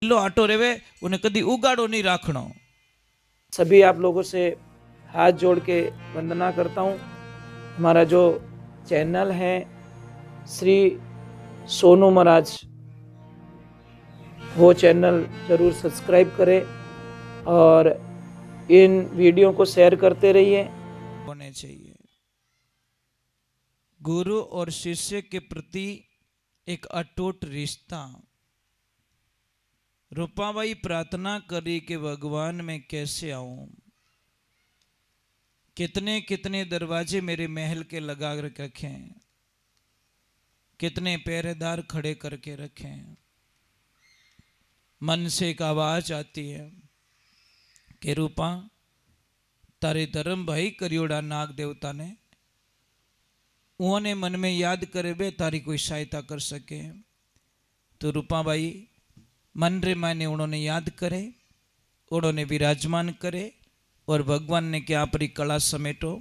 लो auto रेवे उन्हें कदी उगाड़ो नहीं राखनो। सभी आप लोगों से हाथ जोड़ के वंदना करता हूँ। हमारा जो चैनल है श्री सोनू महाराज, वो चैनल जरूर सब्सक्राइब करें और इन वीडियो को शेयर करते रहिए। होने चाहिए गुरु और शिष्य के प्रति एक अटूट रिश्ता। रूपाबाई प्रार्थना करी कि भगवान मैं कैसे आऊं, कितने कितने दरवाजे मेरे महल के लगा रखे, कितने पहरेदार खड़े करके रखे। मन से एक आवाज आती है कि रूपा तारे धर्म भाई करियोड़ा नाग देवता ने उन्होंने मन में याद करे बे तारी कोई सहायता कर सके। तो रूपाबाई मन रे माने उन्होंने याद करे, उन्होंने विराजमान करे और भगवान ने क्या अपनी कला समेटो।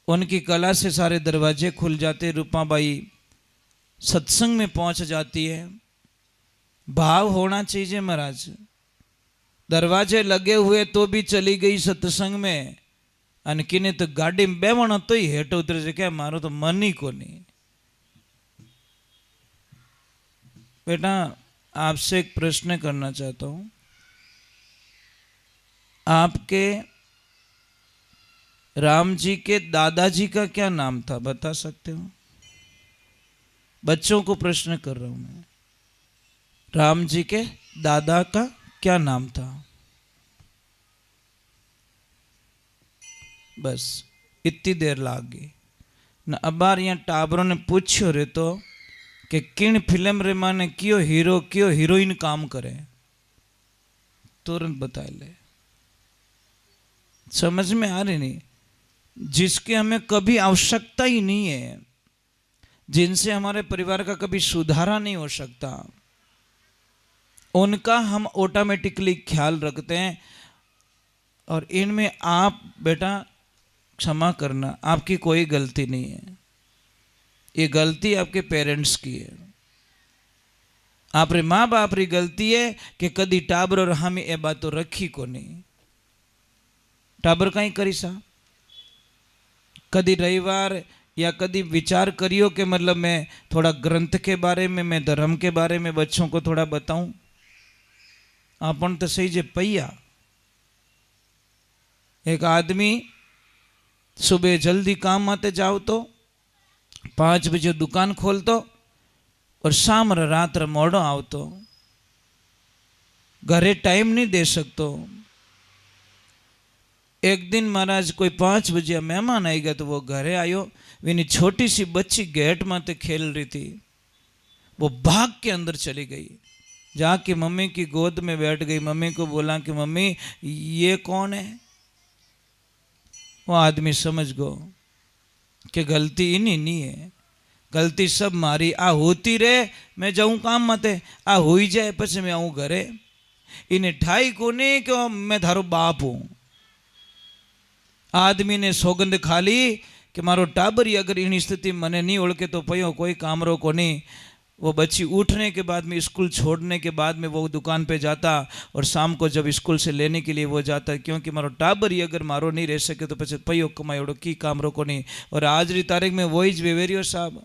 उनकी कला से सारे दरवाजे खुल जाते। रूपाबाई सत्संग में पहुंच जाती है। भाव होना चाहिए महाराज। दरवाजे लगे हुए तो भी चली गई सत्संग में, अनकिने तो गाड़ी में बेवण तो ही हेठ उतर से क्या मारो तो मन ही को नहीं। बेटा आपसे एक प्रश्न करना चाहता हूं, आपके राम जी के दादाजी का क्या नाम था, बता सकते हो? बच्चों को प्रश्न कर रहा हूं मैं। राम जी के दादा का क्या नाम था? बस इतनी देर लाग गई न। अबार यहाँ टाबरों ने पूछो रे तो कि किन फिल्म रे माने क्यों हीरो क्यों हीरोइन काम करे, तुरंत बता ले। समझ में आ रही नहीं? जिसके हमें कभी आवश्यकता ही नहीं है, जिनसे हमारे परिवार का कभी सुधारा नहीं हो सकता, उनका हम ऑटोमेटिकली ख्याल रखते हैं। और इनमें आप बेटा क्षमा करना, आपकी कोई गलती नहीं है। ये गलती आपके पेरेंट्स की है। आप रे माँ बाप री गलती है कि कदी टाबर और हम ये बात तो रखी को नहीं। टाबर कहीं करी सा कदी रविवार या कदी विचार करियो कि मतलब मैं थोड़ा ग्रंथ के बारे में, मैं धर्म के बारे में बच्चों को थोड़ा बताऊं। आपन तो सही जे पैया। एक आदमी सुबह जल्दी काम आते जाओ तो 5 बजे दुकान खोलतो और शाम रात मोड़ो आवतो, घरे टाइम नहीं दे सकतो। एक दिन महाराज कोई 5 बजे मेहमान आई गया तो वो घरे आयो। विनी छोटी सी बच्ची गेट माते खेल रही थी, वो भाग के अंदर चली गई, जाके मम्मी की गोद में बैठ गई। मम्मी को बोला कि मम्मी ये कौन है? वो आदमी समझ गो कि गलती इन्हीं नहीं है, गलती सब मारी। आ होती रे मैं जाऊं काम मते, आ हुई जाए पछे मैं आऊं घरे। इन्हें ठाई को नहीं कि मैं थारो बाप हूं। आदमी ने सौगंध खा ली कि मारो टाबरी अगर इन स्थिति मने नहीं ओळखे तो पयो कोई कामरो को नहीं। वो बच्ची उठने के बाद में, स्कूल छोड़ने के बाद में वो दुकान पे जाता और शाम को जब स्कूल से लेने के लिए वो जाता, क्योंकि मारो टाबर ही अगर मारो नहीं रह सके तो पछे पयो कमायोड़ो की काम रोको नहीं। और आज री तारीख में वही वेवेरियो साहब,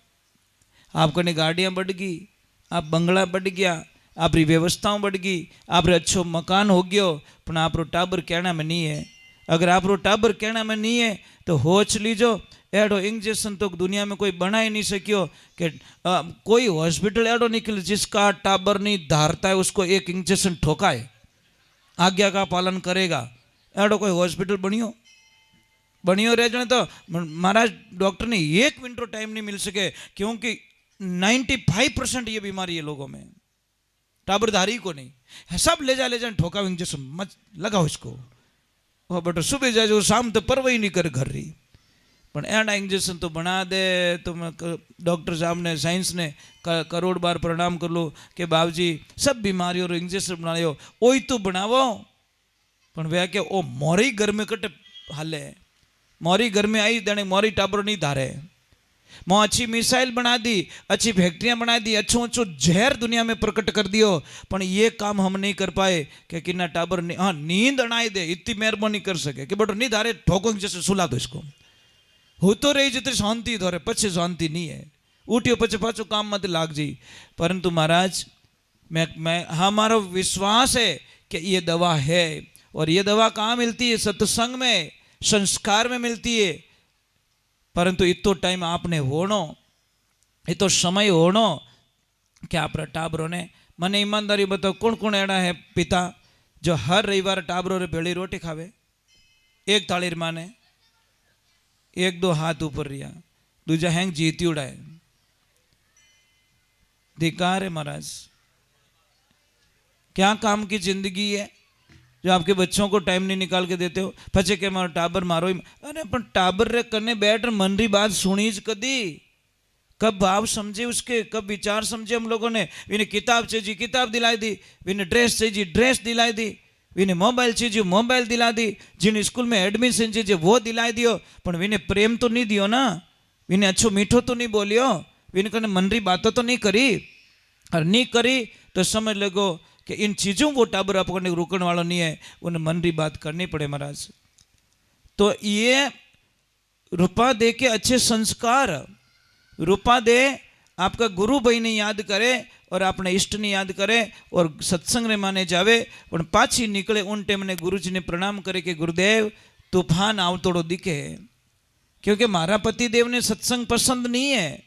आपको ने गाड़ियाँ बढ़ गई, आप बंगला बढ़ गया, आप री व्यवस्थाओं बढ़ गई, आप रे अच्छो मकान हो गयो, पर आप रो टाबर कहना में नहीं है। अगर आप रो टाबर कहना में नहीं है तो होच लीजो, एडो इंजेक्शन तो दुनिया में कोई बना ही नहीं सकियो कि कोई हॉस्पिटल एडो निकले जिसका टाबर नहीं धारता है उसको एक इंजेक्शन ठोकाए, आज्ञा का पालन करेगा। एडो कोई हॉस्पिटल बनियो रह जाने तो महाराज डॉक्टर ने 1 मिनट टाइम नहीं मिल सके, क्योंकि 95% ये बीमारी है लोगों में, टाबरधारी को नहीं है। सब ले जा ठोका इंजेक्शन मत लगाओ इसको, वो बेटा सुबह जाए जो शाम तो परवाही नहीं कर घर रही। पर एना इंजेक्शन तो बना दे तो मैं डॉक्टर साहब ने साइंस ने करोड़ बार प्रणाम कर लो कि बाबूजी सब बीमारियों इंजेक्शन बनायो ओई तो बनावो। पण वे के ओ मोरी घर में कटे हाले, मोरी घर में आई देने मोरी टाबर नहीं धारे। मैं अच्छी मिसाइल बना दी, अच्छी फैक्ट्रियां बना दी, अच्छो अच्छो जहर दुनिया में प्रकट कर दियो, पर ये काम हम नहीं कर पाए कि किन्ना टाबर हाँ नींद अणाई दे, इतनी मेहरबानी कर सके कि बटो नींद हारे ठोको जैसे सुला दो इसको, हो तो रही जितनी शांति धोरे, पछे शांति नहीं है, उठियो पछे पाछो काम मत लाग जी। परंतु महाराज मैं हमारा विश्वास है कि ये दवा है, और ये दवा कहाँ मिलती है? सत्संग में, संस्कार में मिलती है। परंतु इतो टाइम आपने होनो, इतो समय होनो कि आप टाबरों ने मने ईमानदारी बताओ कौन कौन एड़ा है पिता जो हर रविवार टाबरों रे भेड़ी रोटी खावे? एक थाली माने, एक दो हाथ ऊपर रिया, दूजा हैंग जीती उड़ाए, धिकार है महाराज। क्या काम की जिंदगी है जो आपके बच्चों को टाइम नहीं निकाल के देते हो? पछे के मारो टाबर मारो, अरे पर टाबर रे कने बैठ मन री बात सुनी ज कदी, कब भाव समझे उसके, कब विचार समझे हम लोगों ने? विने किताब चाहिए किताब दिलाई दी, विने ड्रेस चाहिए ड्रेस दिलाई दी, विने मोबाइल चाहिए मोबाइल दिला दी, जिन स्कूल में एडमिशन चाहिए वो दिलाई दियो, पर विने प्रेम तो नहीं दियो ना, विने अच्छो मीठो तो नहीं बोलियो, विने कने मन री बातों तो नहीं करी, और नहीं करी तो समझ लगो कि इन चीज़ों वो टाबर आपको रोकने वाला नहीं है, उन्हें मन री बात करनी पड़े महाराज। तो ये रुपा दे के अच्छे संस्कार, रुपा दे आपका गुरु भाई ने याद करे और अपने इष्ट ने याद करे और सत्संग ने माने जावे, पर पाछी निकले उन टाइम ने गुरु जी ने प्रणाम करे कि गुरुदेव तूफान आवतोड़ो दिखे, क्योंकि मारा पति देव ने सत्संग पसंद नहीं है,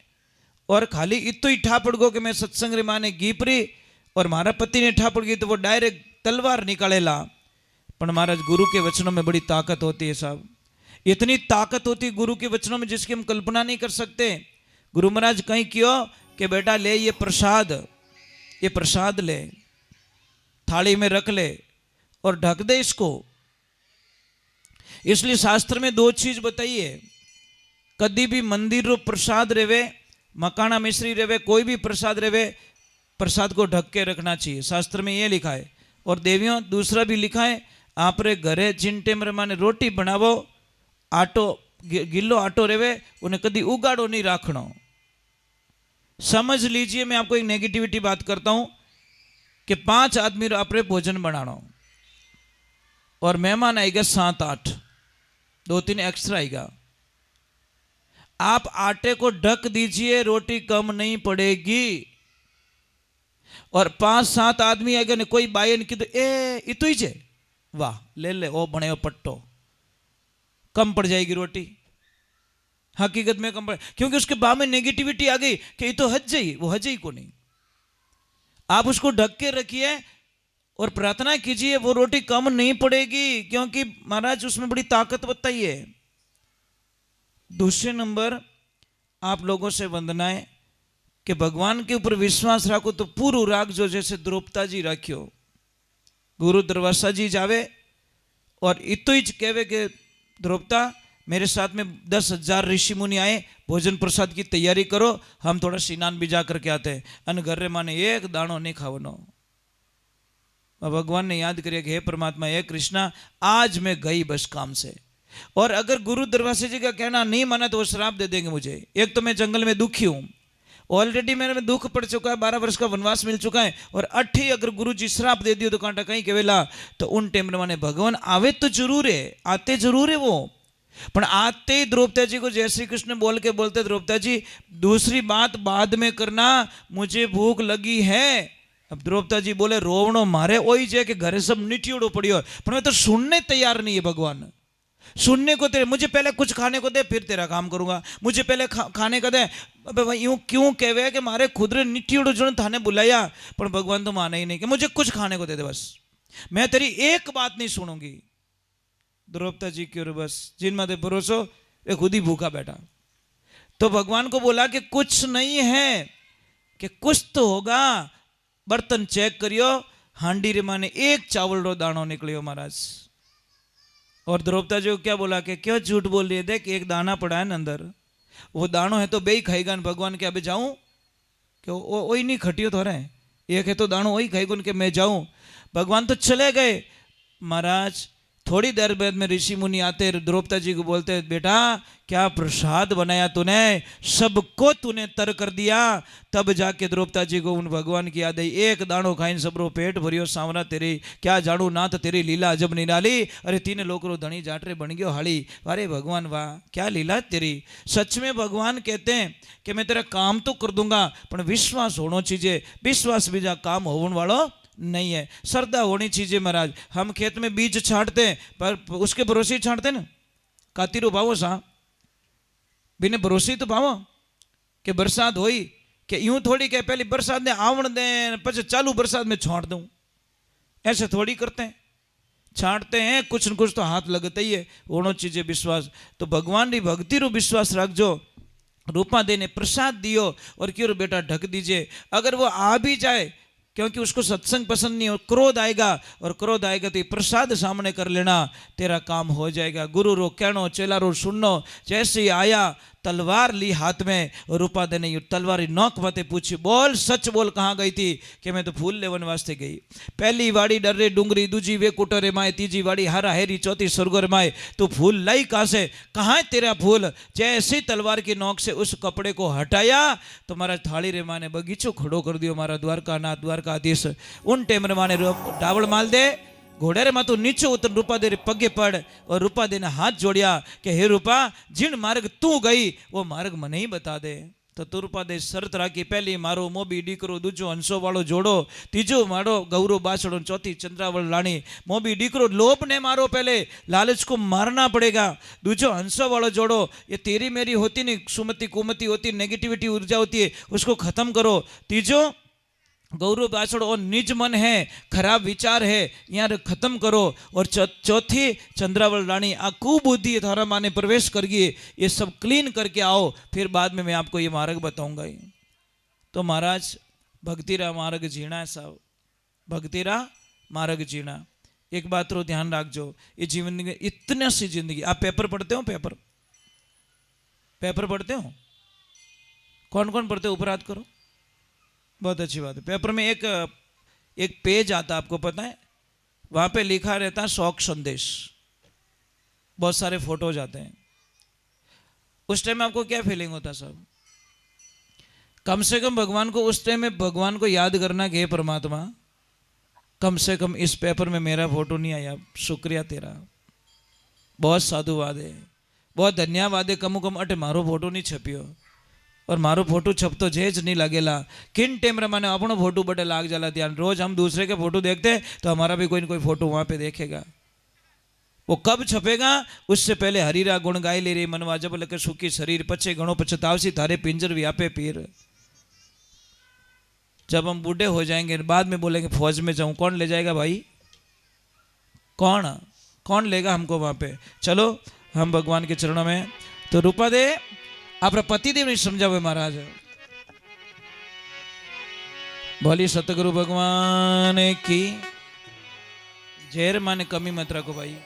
और खाली इतो ही ठापड़ गो कि मैं सत्संग रे माने गीपरी, और मारा पति ने ठापड़ गई तो वो डायरेक्ट तलवार निकालेला। पर महाराज गुरु के वचनों में बड़ी ताकत होती है साहब, इतनी ताकत होती है गुरु के वचनों में जिसकी हम कल्पना नहीं कर सकते। गुरु महाराज कहीं क्यों कि बेटा ले ये प्रसाद ले, थाली में रख ले और ढक दे इसको। इसलिए शास्त्र में दो चीज बताइए, कभी भी मंदिर रो प्रसाद रेवे, मकाना मिश्री रेवे, कोई भी प्रसाद रेवे, प्रसाद को ढक के रखना चाहिए, शास्त्र में ये लिखा है। और देवियों दूसरा भी लिखा है, आप रे घरे जिन टेम रे माने रोटी बनावो, आटो गिल्लो आटो रेवे उन्हें कभी उगाड़ो नहीं राखनो। समझ लीजिए मैं आपको एक नेगेटिविटी बात करता हूं कि 5 आदमी रो आपरे भोजन बनाना और मेहमान आएगा 7-8, 2-3 एक्स्ट्रा आएगा, आप आटे को ढक दीजिए, रोटी कम नहीं पड़ेगी। और 5-7 आदमी आएगा ने कोई बाई ने कीधु ए इतो ही छे, वाह ले ले ओ बने पट्टो, कम पड़ जाएगी रोटी। हकीकत में कम पड़, क्योंकि उसके बाद में नेगेटिविटी आ गई कि ये तो हज जाई, वो हज ही को नहीं। आप उसको ढक के रखिए और प्रार्थना कीजिए वो रोटी कम नहीं पड़ेगी, क्योंकि महाराज उसमें बड़ी ताकत बताई है। दूसरे नंबर आप लोगों से वंदना है कि भगवान के ऊपर विश्वास रखो तो पूरा राग जो जैसे द्रौपदा जी रखियो, गुरु दरवासा जी जावे और इतो ही कहवे कि द्रौपदा मेरे साथ में 10,000 ऋषि मुनि आए, भोजन प्रसाद की तैयारी करो, हम थोड़ा स्नान भी जा करके आते हैं, अन घर माने एक दाणो नहीं खावनो। भगवान ने याद करिए कि हे परमात्मा, हे कृष्णा, आज मैं गई बस काम से, और अगर गुरु दरवासे जी का कहना नहीं माना तो वो श्राप दे देंगे मुझे। एक तो मैं जंगल में दुखी हूं, ऑलरेडी मेरे में दुख पड़ चुका है, 12 वर्ष का वनवास मिल चुका है, और 8 अगर गुरु जी श्राप दे दियो तो कांटा कहीं केवेला, तो उन टाइम माने भगवान आवे तो जरूर है, आते जरूर है वो, पर आते ही द्रौपदा जी को जय श्री कृष्ण बोल के बोलते, द्रौपदा जी दूसरी बात बाद में करना, मुझे भूख लगी है। अब द्रौपदा जी बोले रोवणो मारे ओई जे कि घरे सब निटियोड़ो पड़ियो, पर मैं तो सुनने तैयार नहीं है भगवान, सुनने को तेरे, मुझे पहले कुछ खाने को दे फिर तेरा काम करूंगा, मुझे पहले खाने का दे। अबे भाई यूं क्यों कहवे कि मारे खुद रे निटियोड़ो जो थाने बुलाया, पर भगवान तो माना ही नहीं कि मुझे कुछ खाने को दे दे, बस मैं तेरी एक बात नहीं सुनूंगी। द्रौपदा जी की ओर बस जिन माते भरोसो वे खुद ही भूखा बैठा। तो भगवान को बोला कि कुछ नहीं है, कि कुछ तो होगा, बर्तन चेक करियो, हांडी रे माने एक चावल रो दाणो निकलियो महाराज। और द्रौपदा जी को क्या बोला कि क्यों झूठ बोल रही है, देख एक दाना पड़ा है ना अंदर, वो दानो है तो बेई खाएगा। भगवान के अभी जाऊं कि वही नहीं खटियो तो रहे, एक है तो दानो वही खाएगा कि मैं जाऊं। भगवान तो चले गए। महाराज थोड़ी देर बाद में ऋषि मुनि आते, द्रौपदी जी को बोलते, बेटा क्या प्रसाद बनाया तूने, सबको तूने तर कर दिया। तब जाके द्रौपदी जी को उन भगवान की याद आई, एक दाणो खाइन सबरो पेट भरियो, सांवरा तेरी क्या जाड़ू नाथ तेरी लीला अजब निराली। अरे तीन लोकरो धनी जाटरे बन गयो हाली। अरे भगवान वाह क्या लीला तेरी। सच में भगवान कहते हैं कि मैं तेरा काम तो कर दूंगा, पर विश्वास होना चाहिए। विश्वास बीजा काम होने वालो नहीं है, श्रद्धा होनी चाहिए महाराज। हम खेत में बीज छांटते हैं पर उसके भरोसे ही छांटते ना, कातीरो भावो सा बिने भरोसे तो भावो कि बरसात होई, कि यूं थोड़ी के पहले बरसात ने आवण दे પછી चालू बरसात में छांट दूं, ऐसे थोड़ी करते हैं। छांटते हैं कुछ न कुछ तो हाथ लगता ही है, होना चाहिए विश्वास। तो भगवान की भक्ति रो विश्वास रखजो। रूपा देने प्रसाद दियो और क्यों बेटा ढक दीजिए। अगर वो आ भी जाए, क्योंकि उसको सत्संग पसंद नहीं हो, क्रोध आएगा, और क्रोध आएगा तो ये प्रसाद सामने कर लेना, तेरा काम हो जाएगा। गुरु रो कहनो चेला रो सुननो। जैसे ही आया तलवार ली हाथ में, और रूपा दे ने तलवार नोक माते पूछी, बोल सच बोल कहाँ गई थी। कि मैं तो फूल लेवन वास्ते गई। पहली वाड़ी डर्रे डूंगरी, दूजी वे कुटरे माए, तीजी वाड़ी हारा हेरी, चौथी सुरगुर माए। तू फूल लाई कहाँ से, कहाँ है तेरा फूल। जैसे तलवार की नोक से उस कपड़े को हटाया तो महाराज थाली रे माने बगीचो खड़ो कर दियो। मारा द्वारका नाथ द्वारकाधीश उन टेम रे माने डावड़ माल दे, घोड़े रे मातो नीचे उतर रूपा दे रे पगे पड़, और रूपा दे ने हाथ जोड़िया कि हे रूपा जिन मार्ग तू गई वो मार्ग मने ही बता दे। तो तू रूपा दे शरत राखी, पहली मारो मोबी डीकरो, दूजो हंसो वालो जोड़ो, तीजो मारो गौरो बाछड़ो, चौथी चंद्रावल लाणी। मोबी डीकरो लोभ ने मारो, पहले लालच को मारना पड़ेगा। दूजो हंसो वालो जोड़ो, ये तेरी मेरी होती नहीं, सुमति कुमति होती, नेगेटिविटी ऊर्जा होती है, उसको खत्म करो। तीजो गौरव बाछड़ और निज मन है, खराब विचार है, यहाँ खत्म करो। और चौथी चंद्रावल रानी, आ कुबुद्धि थारा माने प्रवेश करिए, ये सब क्लीन करके आओ, फिर बाद में मैं आपको ये मार्ग बताऊंगा। तो महाराज भक्तिरा मार्ग जीना है साहब, भक्तिरा मार्ग जीना। एक बात रो ध्यान रखजो, ये जीवन इतने सी जिंदगी। आप पेपर पढ़ते हो, पेपर पेपर पढ़ते हो, कौन कौन पढ़ते हो, ऊपर हाथ करो। बहुत अच्छी बात है। पेपर में एक पेज आता, आपको पता है, वहां पे लिखा रहता है शौक संदेश, बहुत सारे फोटोज आते हैं। उस टाइम में आपको क्या फीलिंग होता साहब? कम से कम भगवान को उस टाइम में भगवान को याद करना कि हे परमात्मा कम से कम इस पेपर में मेरा फोटो नहीं आया, शुक्रिया तेरा, बहुत साधुवाद है, बहुत धन्यवाद है। कमु कम अटे मारो फोटो नहीं छपियो, और मारो फोटो छपतो जेज नहीं लगेला। किन टेम रे माने अपनो फोटो बटे लाग जाला ध्यान। रोज हम दूसरे के फोटो देखते हैं तो हमारा भी कोई न कोई फोटो वहां पे देखेगा। वो कब छपेगा, उससे पहले हरीरा गुण गाय ले रे मनवा जब लके सुखी शरीर, पछे घणो पछतावसी थारे पिंजर व्यापे पीर। जब हम बूढ़े हो जाएंगे, बाद में बोलेंगे फौज में जाऊं, कौन ले जाएगा भाई, कौन लेगा हमको वहां पे। चलो हम भगवान के चरणों में। तो रूपा दे अपना पतिदेव ने समझावे महाराज। बोली सतगुरु भगवान की जहर माने कमी मत रखो भाई।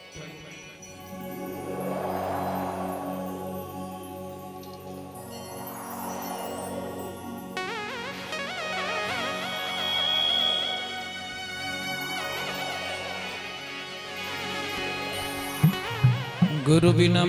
गुरु बिना